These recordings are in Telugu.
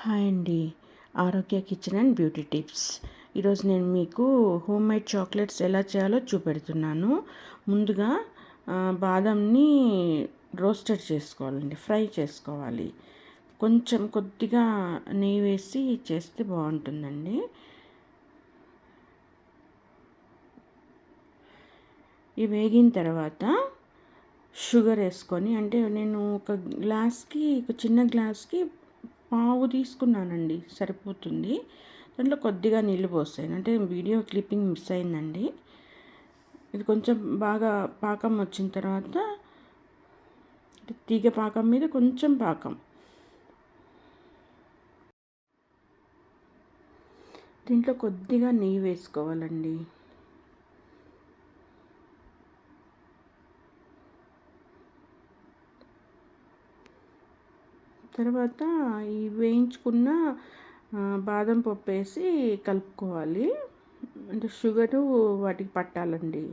హాయ్ అండి. ఆరోగ్య కిచెన్ అండ్ బ్యూటీ టిప్స్. ఈరోజు నేను మీకు హోమ్ మేడ్ చాక్లెట్స్ ఎలా చేయాలో చూపెడుతున్నాను. ముందుగా బాదంని రోస్టెడ్ చేసుకోవాలండి, ఫ్రై చేసుకోవాలి. కొంచెం కొద్దిగా నెయ్యి వేసి చేస్తే బాగుంటుందండి. ఇవి వేగిన తర్వాత షుగర్ వేసుకొని, అంటే నేను ఒక చిన్న గ్లాస్కి పావు తీసుకున్నానండి, సరిపోతుంది. దాంట్లో కొద్దిగా నీళ్ళు పోసాను, అంటే వీడియో క్లిప్పింగ్ మిస్ అయిందండి. ఇది కొంచెం బాగా పాకం వచ్చిన తర్వాత, తీగ పాకం మీద కొంచెం పాకం, దీంట్లో కొద్దిగా నెయ్యి వేసుకోవాలండి. తర్వాత ఈ వేయించుకున్న బాదం పప్పు వేసి కలుపుకోవాలి, అంటే షుగరు వాటికి పట్టాలండి.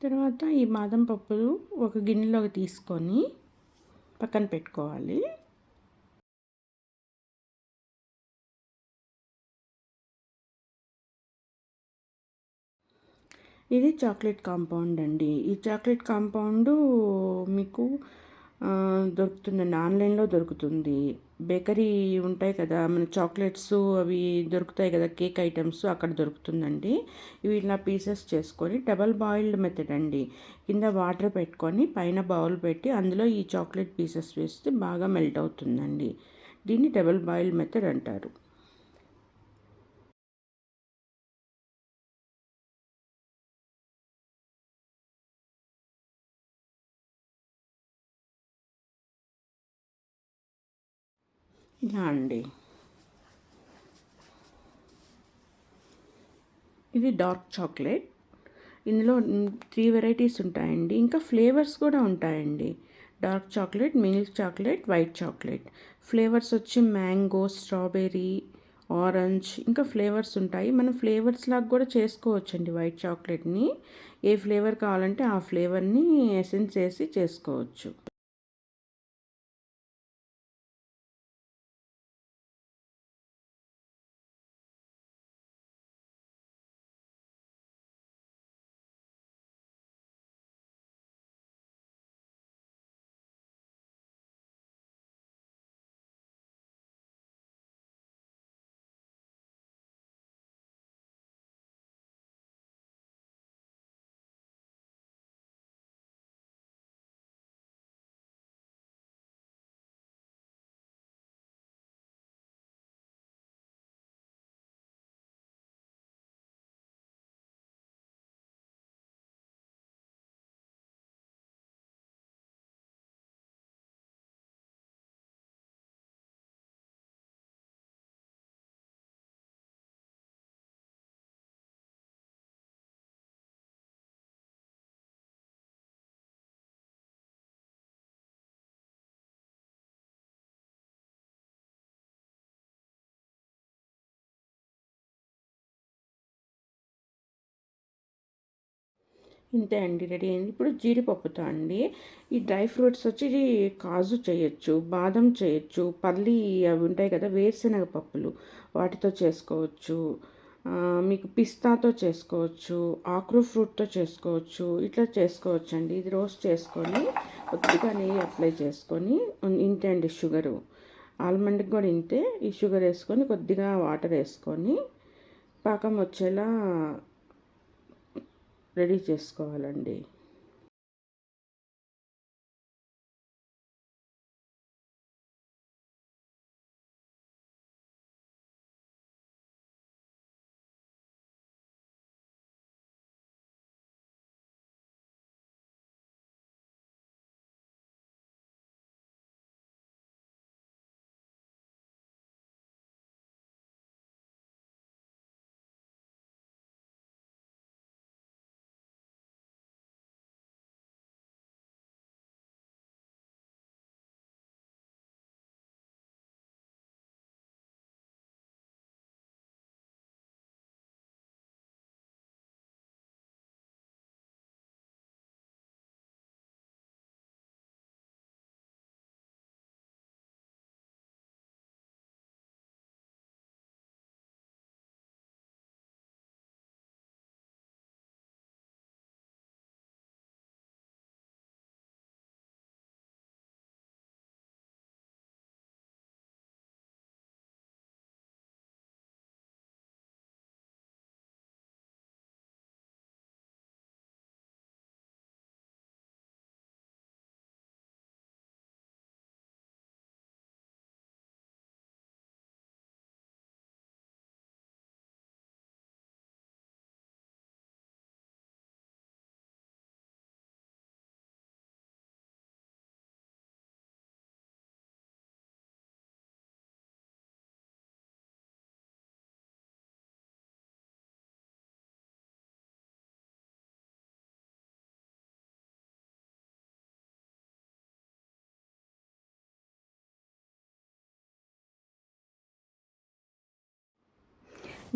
తర్వాత ఈ బాదం పప్పులు ఒక గిన్నెలోకి తీసుకొని పక్కన పెట్టుకోవాలి. ఇది చాక్లెట్ కాంపౌండ్ అండి. ఈ చాక్లెట్ కాంపౌండు మీకు దొరుకుతుందండి, ఆన్లైన్లో దొరుకుతుంది. బేకరీ ఉంటాయి కదా, మన చాక్లెట్స్ అవి దొరుకుతాయి కదా, కేక్ ఐటమ్స్, అక్కడ దొరుకుతుందండి. ఇవి ఇలా పీసెస్ చేసుకొని, డబల్ బాయిల్డ్ మెథడ్ అండి. కింద వాటర్ పెట్టుకొని పైన బౌల్ పెట్టి అందులో ఈ చాక్లెట్ పీసెస్ వేస్తే బాగా మెల్ట్ అవుతుందండి. దీన్ని డబల్ బాయిల్డ్ మెథడ్ అంటారు. ఇలా అండి. ఇది డార్క్ చాక్లెట్. ఇందులో 3 వెరైటీస్ ఉంటాయండి, ఇంకా ఫ్లేవర్స్ కూడా ఉంటాయండి. Dark chocolate, milk chocolate, white chocolate. Flavours వచ్చి మ్యాంగో, స్ట్రాబెర్రీ, ఆరెంజ్, ఇంకా ఫ్లేవర్స్ ఉంటాయి. మనం ఫ్లేవర్స్ లాగా కూడా చేసుకోవచ్చండి వైట్ చాక్లెట్ని. ఏ ఫ్లేవర్ కావాలంటే ఆ ఫ్లేవర్ని ఎసెన్స్ వేసి చేసుకోవచ్చు. ఇంతే అండి, రెడీ అయింది. ఇప్పుడు జీడిపప్పుతో అండి. ఈ డ్రై ఫ్రూట్స్ వచ్చి కాజు చేయొచ్చు, బాదం చేయొచ్చు, పల్లి అవి ఉంటాయి కదా, వేరుశనగ పప్పులు, వాటితో చేసుకోవచ్చు. మీకు పిస్తాతో చేసుకోవచ్చు, ఆక్రో ఫ్రూట్తో చేసుకోవచ్చు. ఇట్లా చేసుకోవచ్చు అండి. ఇది రోస్ట్ చేసుకొని కొద్దిగా నెయ్యి అప్లై చేసుకొని, ఇంతే అండి షుగరు. ఆల్మండ్కి కూడా ఇంతే. ఈ షుగర్ వేసుకొని కొద్దిగా వాటర్ వేసుకొని పాకం వచ్చేలా రెడీ చేసుకోవాలండి.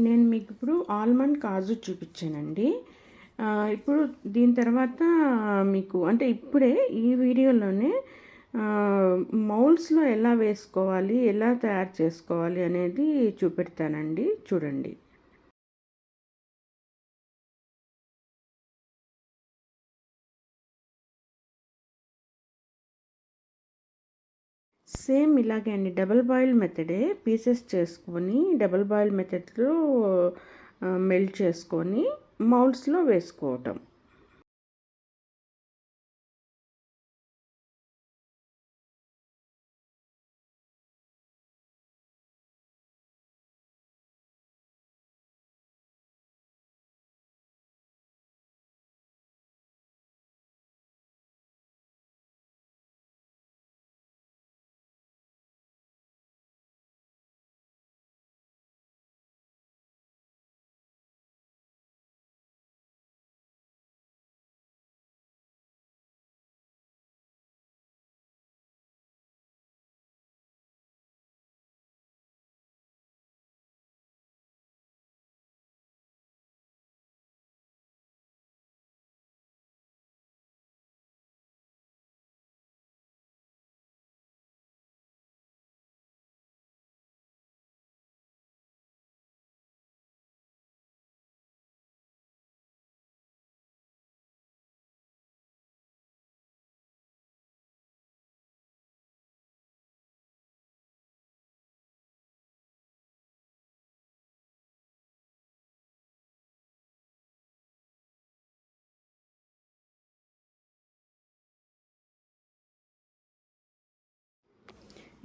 నేను మీకు ఇప్పుడు ఆల్మండ్ కాజు చూపించానండి. ఇప్పుడు దీని తర్వాత మీకు అంటే ఇప్పుడే ఈ వీడియోలోనే మౌల్డ్స్లో ఎలా వేసుకోవాలి, ఎలా తయారు చేసుకోవాలి అనేది చూపెడతానండి, చూడండి. సేమ్ ఇలాగే అండి, డబుల్ బాయిల్ మెథడే. పీసెస్ చేసుకొని డబుల్ బాయిల్ మెథడ్లో మెల్ట్ చేసుకొని మౌల్డ్స్లో వేసుకోవటం.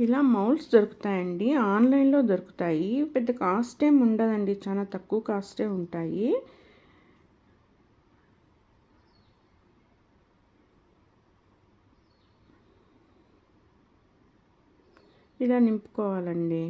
ఇలా మౌల్డ్స్ దొరుకుతాయండి, ఆన్లైన్లో దొరుకుతాయి. పెద్ద కాస్ట్ ఏమి ఉండదండి, చాలా తక్కువ కాస్టే ఉంటాయి. ఇలా నింపుకోవాలండి.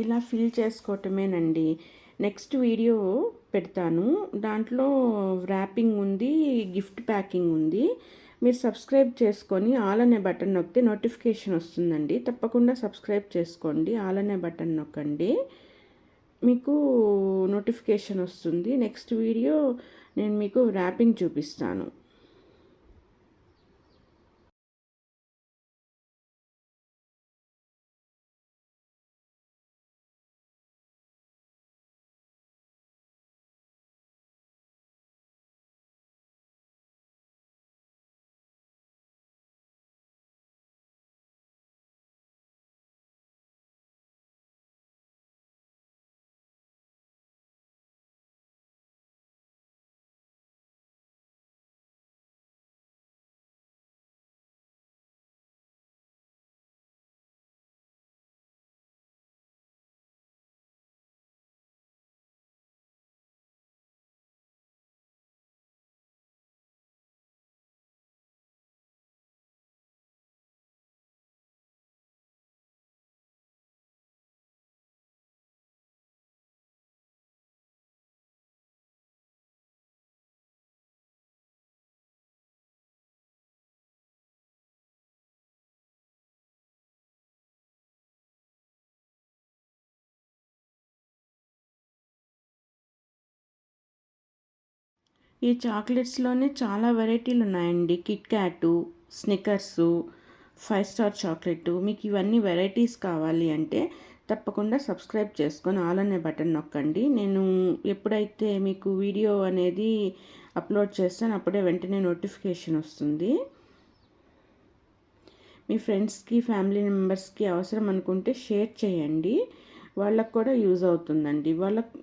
ఇలా ఫిల్ చేసుకోవటమేనండి. నెక్స్ట్ వీడియో పెడతాను, దాంట్లో ర్యాపింగ్ ఉంది, గిఫ్ట్ ప్యాకింగ్ ఉంది. మీరు సబ్స్క్రైబ్ చేసుకొని ఆల్ అనే బటన్ నొక్కితే నోటిఫికేషన్ వస్తుందండి. తప్పకుండా సబ్స్క్రైబ్ చేసుకోండి, ఆల్ అనే బటన్ నొక్కండి, మీకు నోటిఫికేషన్ వస్తుంది. నెక్స్ట్ వీడియో నేను మీకు ర్యాపింగ్ చూపిస్తాను. ఈ చాక్లెట్స్‌లోనే చాలా వెరైటీలు ఉన్నాయండి. Kit క్యాటు, స్నిక్కర్సు, 5 star chocolate. మీకు ఇవన్నీ వెరైటీస్ కావాలి అంటే తప్పకుండా సబ్స్క్రైబ్ చేసుకొని ఆల్ అనే బటన్ నొక్కండి. నేను ఎప్పుడైతే మీకు వీడియో అనేది అప్లోడ్ చేస్తానో అప్పుడే వెంటనే నోటిఫికేషన్ వస్తుంది. మీ ఫ్రెండ్స్కి, ఫ్యామిలీ మెంబర్స్కి అవసరం అనుకుంటే షేర్ చేయండి. వాళ్ళకు కూడా యూజ్ అవుతుందండి. వాళ్ళకు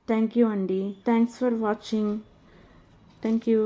థ్యాంక్ యూ అండి. Thanks for watching. Thank you.